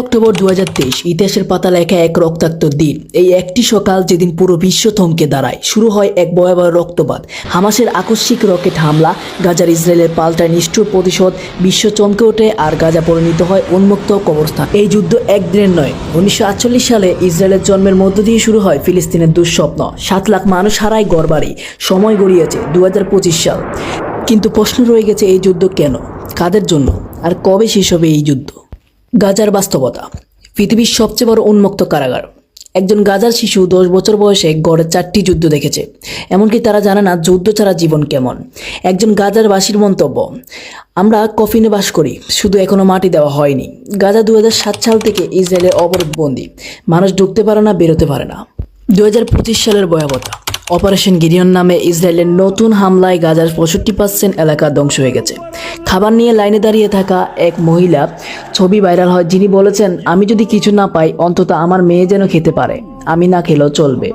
October 2023 ইতিহাসের পাতা লেখা এক রক্তাক্ত দিন। এই একটি সকাল যেদিন পুরো বিশ্ব থমকে দাঁড়ায়। শুরু হয় এক ভয়াবহ রক্তপাত, হামাসের আকস্মিক রকেট হামলা, গাজার ইসরায়েলের পাল্টায় নিষ্ঠুর প্রতিশোধ। বিশ্ব চমকে ওঠে আর গাজা পরিণত হয় উন্মুক্ত কবরস্থান। এই যুদ্ধ একদিনের নয়। 1948 সালে ইসরায়েলের জন্মের মধ্য দিয়ে শুরু হয় ফিলিস্তিনের দুঃস্বপ্ন। 7 লাখ মানুষ হারায় ঘরবাড়ি। সময় গড়িয়েছে 2025 সাল, কিন্তু প্রশ্ন রয়ে গেছে, এই যুদ্ধ কেন, কাদের জন্য, আর কবে শেষ হবে এই যুদ্ধ? গাজার বাস্তবতা। পৃথিবীর সবচেয়ে বড় উন্মুক্ত কারাগার। একজন গাজার শিশু 10 বছর বয়সে গড়ে 4টি যুদ্ধ দেখেছে, এমনকি তারা জানে না যুদ্ধ ছাড়া জীবন কেমন। একজন গাজার বাসীর মন্তব্য, আমরা কফিনে বাস করি, শুধু এখনো মাটি দেওয়া হয়নি। গাজা 2007 সাল থেকে ইসরায়েলের অবরোধবন্দি, মানুষ ঢুকতে পারে না, বেরোতে পারে না। 2025 সালের ভয়াবহতা। অপারেশন গিরিয়ন নামে ইসরায়েলের নতুন হামলায় গাজার 65% এলাকা ধ্বংস হয়ে গেছে। খাবার নিয়ে লাইনে দাঁড়িয়ে থাকা এক মহিলা ছবি ভাইরাল হয়, যিনি বলেছেন, আমি যদি কিছু না পাই অন্তত আমার মেয়ে যেন খেতে পারে, আমি না খেলেও চলবে।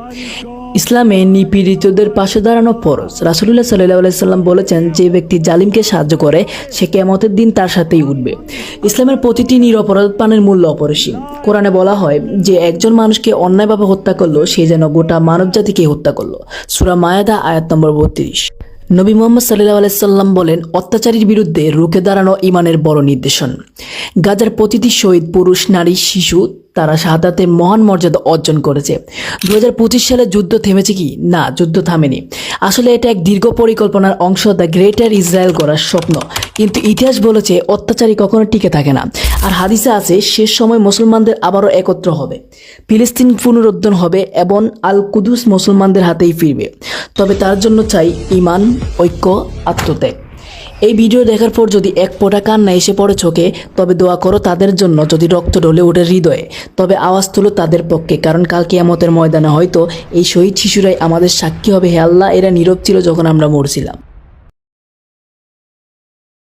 ইসলামে নিপীড়িতদের পাশে দাঁড়ানো ফরজ। রাসূলুল্লাহ সাল্লাল্লাহু আলাইহি সাল্লাম বলেছেন, যে ব্যক্তি জালিমকে সাহায্য করে সে কিয়ামতের দিন তার সাথেই উঠবে। ইসলামের প্রতিটি নিরপরাধ প্রাণের মূল্য অপরিসীম। কোরআনে বলা হয় যে একজন মানুষকে অন্যায়ভাবে হত্যা করলো সে যেন গোটা মানবজাতিকে হত্যা করলো। সূরা মায়েদা আয়াত নম্বর 32। নবী মুহাম্মদ সাল্লাল্লাহু আলাইহি সাল্লাম বলেন, অত্যাচারীর বিরুদ্ধে রুখে দাঁড়ানো ঈমানের বড় নিদর্শন। গাজার প্রতিটি শহীদ পুরুষ, নারী, শিশু, তারা শাহাদাতে মহান মর্যাদা অর্জন করেছে। 2025 সালে যুদ্ধ থেমেছে কি? না, যুদ্ধ থামেনি। আসলে এটা এক দীর্ঘ পরিকল্পনার অংশ, দ্য গ্রেটার ইসরায়েল গড়ার স্বপ্ন। কিন্তু ইতিহাস বলেছে অত্যাচারী কখনো টিকে থাকে না। আর হাদিসে আছে, শেষ সময় মুসলমানদের আবারও একত্র হবে, ফিলিস্তিন পুনরুদ্ধার হবে এবং আল কুদুস মুসলমানদের হাতেই ফিরবে। তবে তার জন্য চাই ঈমান, ঐক্য, আত্মত্যাগ। এই ভিডিও দেখার পর যদি এক ফোঁটা কান্না এসে পড়ে চোখে, তবে দোয়া করো তাদের জন্য। যদি রক্ত ঢলে ওঠে হৃদয়ে, তবে আওয়াজ তুলো তাদের পক্ষে, কারণ কাল কিয়ামতের ময়দানে হয়তো এই শহীদ শিশুরাই আমাদের সাক্ষী হবে, হে আল্লাহ, এরা নীরব ছিল যখন আমরা মরছিলাম।